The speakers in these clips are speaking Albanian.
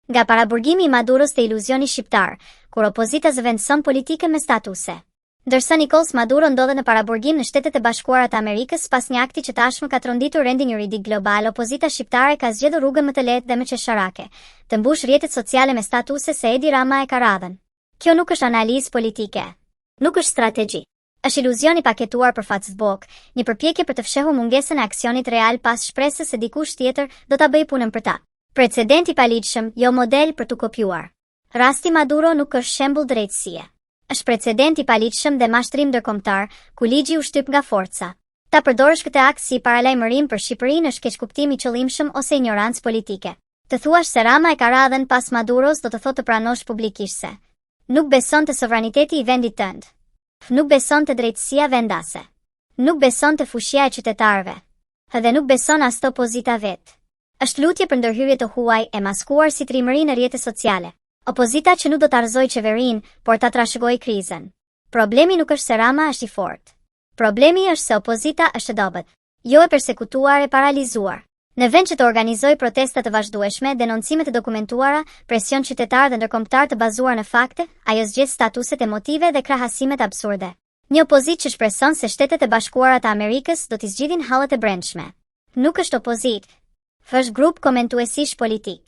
Nga paraburgimi I Maduros te iluzioni shqiptar, kur opozita zëvendëson politike me statuse. Ndërsa Nicolás Maduro ndodhet në paraburgim në Shtetet e Bashkuara të Amerikës pas një akti që tashmë ka tronditur rendin juridik global, opozita shqiptare ka zgjedhur rrugën më të lehtë dhe më qesharake, të mbush rrjetet sociale me statuse se Edi Rama e ka radhën. Kjo nuk është analizë politike, nuk është strategji. Është iluzioni paketuar për Facebook, një përpjekje për të fshehur mungesën e aksionit real pas shpresës se dikush tjetër do ta bëjë punën për ta. Precedent I paligjshëm, jo model për tu kopjuar. Rasti Maduro nuk është shembull drejtësie. Është precedent I paligjshëm dhe mashtrim ndërkombëtar, ku ligji u shtyp nga forca. Ta përdorësh këtë akt si paralajmërim për Shqipërinë është keq kuptim I qëllimshëm ose ignorancë politike. Të thuash se Rama e ka radhën pas Maduros do të thotë të pranosh publikisht se nuk beson te sovraniteti I vendit tënd. Nuk beson te drejtësia vendase. Nuk beson te fushia e qytetarëve. Dhe nuk beson as te opozita vet. Është lutje për ndërhyrje të huaj e maskuar si trimëri në rrjete sociale. Opozita që nuk do të arzoj qeverinë, por ta trashëgoj krizën. Problemi nuk është se Rama është I fortë. Problemi është se opozita është e dobët, jo e persekutuar e paralizuar. Në vend që të organizoj protesta të vazhdueshme, denoncime të dokumentuara, presion qytetar dhe ndërkombëtar të bazuar në fakte, ajo zgjedh statuset emotive dhe krahasimet absurde. Një opozitë që shpreson se Shtetet e Bashkuara të Amerikës do t'i zgjidhin hallet e brendshme. Nuk është opozitë, është grup komentuesish politik.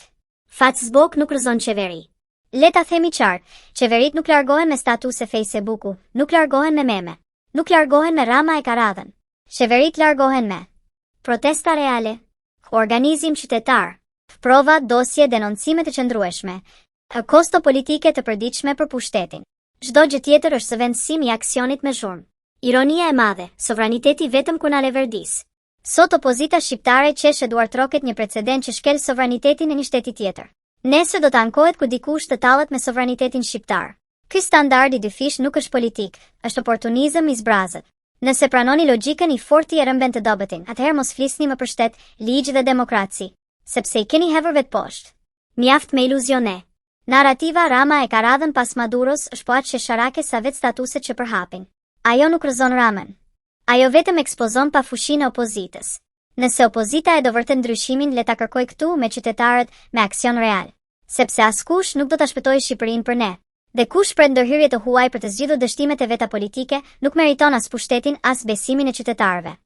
Facebook nuk rrëzon qeveri. Le ta themi qartë, qeverit nuk largohen me statuse Facebooku, nuk largohen me meme, nuk largohen me Rama e ka radhën. Qeverit largohen me protesta reale, organizim qytetar, prova, dosje, denoncime të qëndrueshme, kosto politike të përditshme për pushtetin. Çdo gjë tjetër është zëvendësim I aksionit me zhurmë. Ironia e madhe, sovraniteti vetëm kur na leverdis. Sot opozita shqiptare qesh e duart roket një precedent që shkel sovranitetin e një shteti tjetër. Nesër do të ankohet kur dikush të tallet me sovranitetin shqiptar. Ky standard I dyfish nuk është politik, është oportunizëm I zbrazët. Nëse pranoni logjikën I fortë e rëmben të dobëtin, atëherë mos flisni më për shtet, ligj dhe demokraci, sepse I keni hedhur vetë poshtë. Mjaft me iluzione. Narrativa Rama e ka radhën pas Maduros është po aq qesharake sa vetë statuset që përhapin. Ajo nuk rrëzon Ramën. Ajo vetëm ekspozon pafushinë e opozitës. Nëse opozita e do vërtet ndryshimin, le ta kërkoj këtu me qytetarët me aksion real, sepse askush nuk do ta shpëtojë Shqipërinë për ne. Dhe kush pret ndërhyrje të huaj për të zgjidhur dështimet e veta politike, nuk meriton as pushtetin as besimin e qytetarëve.